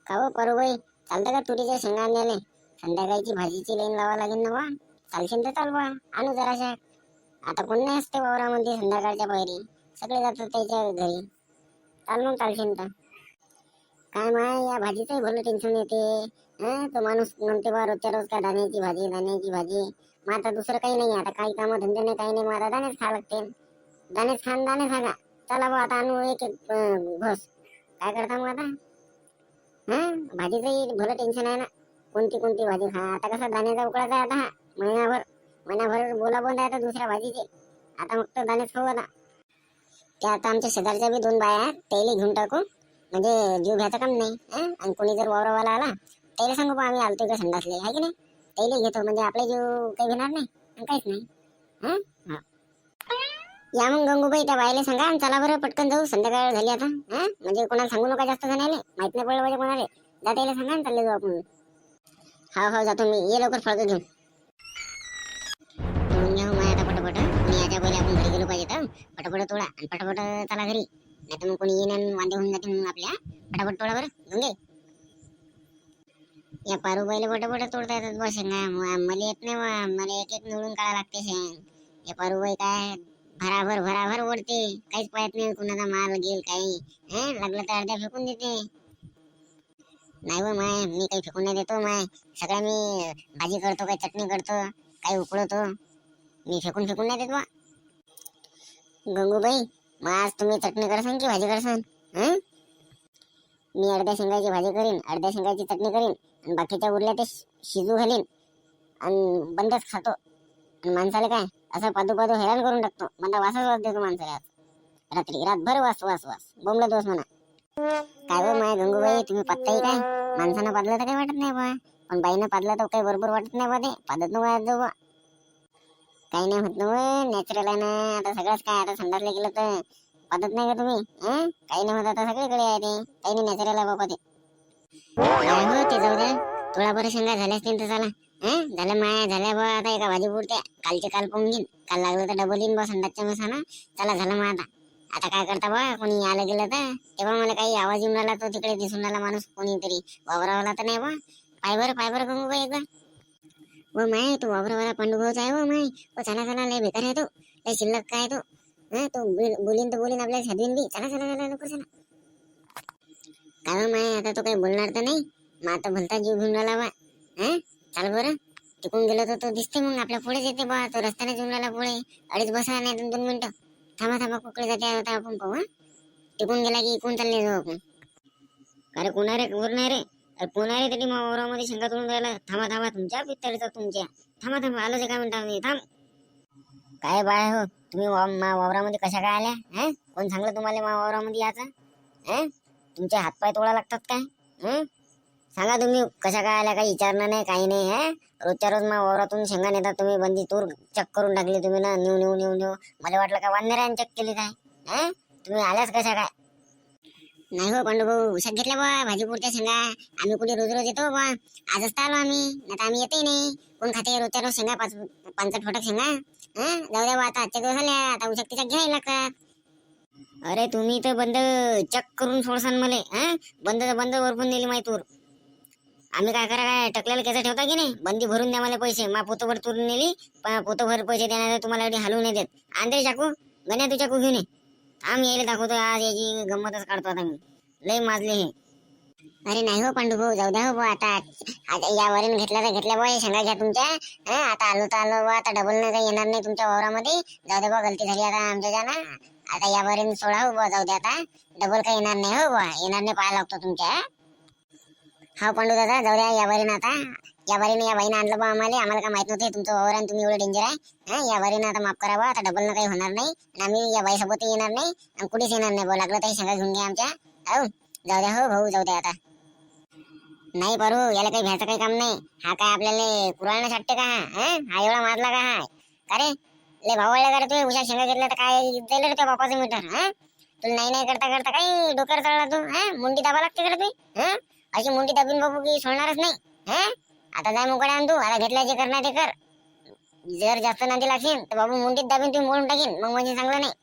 का हो परोबाई, चालतं का तुरीच्या शेंगा आणल्याने? संध्याकाळची भाजीची लाईन लावा लागेल ना बा. चालशील तर चाल बा, आणू जराशा. आता कोण नाही असते वावरामध्ये संध्याकाळच्या पायरी, सगळे जातात त्याच्या घरी. चाल मग चालशील तर. काय माय या भाजीचंही भलं टेन्शन येते. तो माणूस म्हणते बा रोजच्या रोज का धान्याची भाजी धान्याची भाजी. मग आता दुसरं काही नाही, आता काही कामं धंदे नाही काही नाही, मग आता दाणेच खा लागते. दाणेच खान दाणे सांगा. चला बा आता आणू एक एक घोस. काय करता मग आता? भाजीचंही भलं टेन्शन आहे ना, कोणती कोणती भाजी खा. आता कसं दाण्याचा उकळाचा आहे आता हा महिनाभर बोला बंद आहे आता दुसऱ्या भाजीचे. आता मग तर दाणेच खाऊ आता. त्या आता आमच्या शेजारच्या बी 2 बाया आहेत, त्याला घेऊन टाकू. म्हणजे जीव घ्यायचं काम नाही. आणि कोणी जर वावरावाला आला त्याला सांगू बा आम्ही आलतो का संडासले, आहे की नाही. त्याला घेतो म्हणजे आपले जीव काही घेणार नाही आणि काहीच नाही. हा. या मग गंगूबाई त्या बायला सांगा आणि चला बरं पटकन जाऊ, संध्याकाळ झाली आता. म्हणजे कोणाला सांगू नका जास्त जणाले, माहित नाही पडलं पाहिजे कोणाला. जा त्याला सांगा आणि चालले जाऊ आपण. हो जातो मी, ये लवकर फळग घेऊन. तोडून घ्या मग आता पटपट. कोणी याच्या पहिले आपण घरी गेलो पाहिजे तर पटपट तोडा आणि पटपट चला घरी. नाही तर मग कोणी येईन आणि वांदे होऊन जाते मग आपल्या. पटापट तोडा बरं गंगे. या पारूबाईला पटापट तोडता येतात बा शेंगा. मला येत नाही बा, मला एक एक निवडून काढा लागते शेंग. या पारूबाई काय भराभर ओढते, काहीच पाहत नाही कुणाचा माल गेल काही. लागलं तर अर्ध्या फेकून देते. नाही बा माय, मी काही फेकून नाही देतो माय. सगळं मी भाजी करतो, काही चटणी करतो, काही उकळतो. मी फेकून नाही देत बा. गंगूबाई, मग आज तुम्ही चटणी करसान की भाजी करसान? मी अर्ध्या शेंगाची भाजी करीन, अर्ध्या शेंगाची चटणी करीन आणि बाकीच्या उरल्या ते शिजू घालीन आणि बंदच खातो. आणि माणसाला काय असं पादू हैराण करून टाकतो. मला वास देतो माणसाला. रात्री रातभर वास बोंबला दोष म्हणा. काय बरं माय गंगूबाई, तुम्ही पात्ताही काय? माणसानं पादलं तर काही वाटत नाही बा, पण बाईनं पादलं तर काही बरोबर वाटत नाही बा. ते पादत न वायात जाऊ बा. काही नाही होत ना, नॅचरल आहे ना. आता सगळंच काय, आता संडासला गेलं तर पादत नाही का तुम्ही? काही नाही होत, आता सगळीकडे आहे ते. काही नाही, नॅचरल आहे बाबा ते. काय हो ते जाऊ द्या. थोडा बरं शेंगा झाल्या असतील तर चला. झाल्या माया झाल्या बा, आता एका भाजी पुरत्या. कालचे काल पाहून घेईन, काल लागलं तर डबल येईन बा संडासच्या मसाला. चला झालं मग आता. आता काय करता बा, कोणी आलं गेलं तर तेव्हा मला काही आवाज येऊन राहिला, तो तिकडे दिसून राहिला माणूस कोणीतरी वावरावाला तर नाही बा. पाय बरं गंगू बाई एकदा. व माय तो वावरावाला पांडुभाऊचा आहे. व माय तो चला लय बेकार आहे तो, लय शिल्लक काय तो. तो बोलीन तर बोलीन आपल्याला साधवीन बी. चला लवकर चला. काय हो माय, आता तो काही बोलणार तर नाही. मग आता भलता जीव घेऊन राहिला बा. चाल बरं. तिकून गेलो तर तो दिसते मग आपल्या पुढेच येते बा. तो रस्त्याने घेऊन राहिला पुढे. अडीच बसा नाही 2 मिनिटं. थांबा कुकडे जाते आता आपण पाहू. टिकून गेला की इकून चालले जाऊ आपण. अरे कोण आहे रे, कोण नाही रे. अरे कोण आहे रे, तरी वावरामध्ये शेंगा तोडून राहिला. थांबा तुमच्या पित्तळीचा तुमच्या. थांबा आलोच एका मिनिटामध्ये. थांब. काय बाय हो, तुम्ही वावरामध्ये कशा काय आल्या? कोण सांगलं तुम्हाला वावरामध्ये यायचं? तुमचे हातपाय तोडा लागतात काय? सांगा तुम्ही कशा काय आल्या, काही विचारणार नाही काही नाही. रोजच्या रोज वावरातून शेंगा नेतात तुम्ही. बंदी तूर चक करून टाकली तुम्ही ना, नेऊ. मला वाटलं का वानराने चक केली काय? तुम्ही आल्याच कशा काय? नाही हो पांडुभाऊ, उशात घेतल्या बा भाजी पुरत्या शेंगा. आम्ही कुठे रोज येतो बा, आजच तर आलो आम्ही. नाही आम्ही येतही नाही. कोण खाते रोजच्या रोज शेंगा, 5 फटक शेंगा? जाऊ द्या बा, आता आजच्या दिवस आल्या, आता उशात तिच्यात घ्यायला लागतात. अरे तुम्ही तर बंद चक करून सोडसान मले. बंद वरपून दिली माहिती तूर. आम्ही काय करा, काय टकल्याला कसं ठेवता की नाही? बंदी भरून द्या मला पैसे. पोतभर तूर नेली, पोतभर पैसे देणार तुम्हाला एवढी हलवून नाही देत. आणते चाकू, गण्या तू चाकू घेऊन ये. आम्ही यायला दाखवतो आज, याची गंमतच काढतो आता मी. लय माजले हे. अरे नाही हो पांडुभाऊ, जाऊ द्या हो बा आता. या वरीन घेतल्या तर घेतल्या बा शेंगा घ्या तुमच्या. आता आलो तर आलो बा, आता डबल नाही काही येणार नाही तुमच्या वावरामध्ये. जाऊ द्या बा, गलती झाली आता आमच्या जाना. आता या वरीन सोडा हो बा, जाऊ द्या आता. डबल काही येणार नाही हो बा, येणार नाही पाहायला लागतो तुमच्या. हा पांडू दादा, जाऊ द्या. या वरीन आता, या बाईनं आणलं बा आम्हाला काय माहित नव्हतं तुमचं वावर आणि तुम्ही एवढं डेंजर आहे. या वरीनं आता माफ करा बा, आता डबल न काही होणार नाही. आणि आम्ही या बाईसोबत येणार नाही आणि कुठेच येणार नाही बा. लागलं तरी शेंगा घेऊन घ्या आमच्या. जाऊ द्या हो भाऊ, जाऊ द्या आता. नाही पारू, याला काही भ्यायचं काही काम नाही. हा काय आपल्याला कुराळणं छाटते का? हा एवढा माजला का? हा का रे, लय भावळल्या का रे तू? उशा शेंगा घेतल्या तर काय जाईल रे त्या बापाचं मीटर? तुला नाही करता काही डोक्यावर चढला तू? मुंडी दाबा लागते का रे? अशी मुंडी दाबीन बाबू की सोडणारच नाही. आता जाय मोकळ्या आण तू. आता घेतल्या जे करणार ते कर. जर जास्त नांदी लागशील तर बाबू मुंडीत दाबीन तुम्ही मोडून टाकीन, मग म्हणजे चांगलं नाही.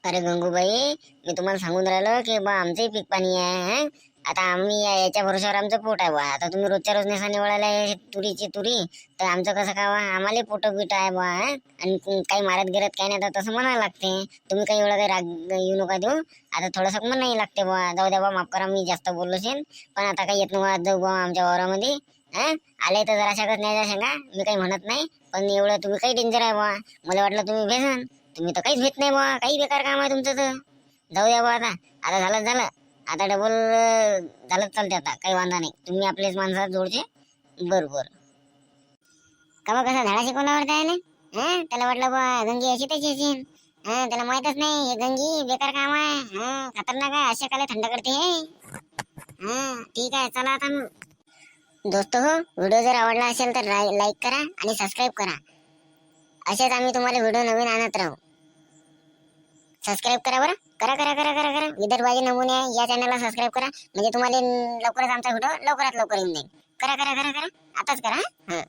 अरे गंगूबाई, मी तुम्हाला सांगून राहिलो की बा आमचंही पीक पाणी आहे हं? आता आम्ही याच्या भरोश्यावर आमचं पोट आहे बा. आता तुम्ही रोजच्या रोज नेसा निवडायला हे तुरीची तुरी, तर आमचं कसं खावा? आम्हाला पोट बीट आहे बा हं? आणि काही मारत गिरत काही नाही तर तसं म्हणायला लागते. तुम्ही काही एवढं काही राग येऊ नका देऊ. आता थोडंसं म्हणाही लागते बा. जाऊ द्या बा, माफ करा मी जास्त बोललो असेल. पण आता काही येत नका जाऊ बा आमच्या वावरामध्ये. आले तर जरा शकत नाही सांगा, मी काही म्हणत नाही. पण एवढं तुम्ही काही डेंजर आहे बा. मला वाटलं तुम्ही भेसन. तुम्ही तर काहीच भेट नाही बा. काही बेकार काम आहे तुमचं तर. जाऊ द्या बा आता. आता झालं. आता डबल झालंच चालते. आता काही वांधा नाही. तुम्ही आपलेच माणसं जोडचे. बरोबर. का बा कसा धडा शिकवल्यावर त्याला त्याला वाटलं बा गंगी अशी त्याची असेल. त्याला माहितच नाही हे गंगी बेकार काम आहे. खतरनाक आहे. अशा काले थंड करते हे. ठीक आहे, चला आता मग. दोस्तो हो, व्हिडिओ जर आवडला असेल तर लाईक करा आणि सबस्क्राईब करा. असेच आम्ही तुम्हाला व्हिडिओ नवीन आणत राहू. सबस्क्राईब करा बरं. करा. विदर्भाचे नमुने या चॅनलला सबस्क्राईब करा, म्हणजे तुम्हाला लवकरच आमचा व्हिडिओ लवकरात लवकर येऊन जाईल. करा. आताच करा.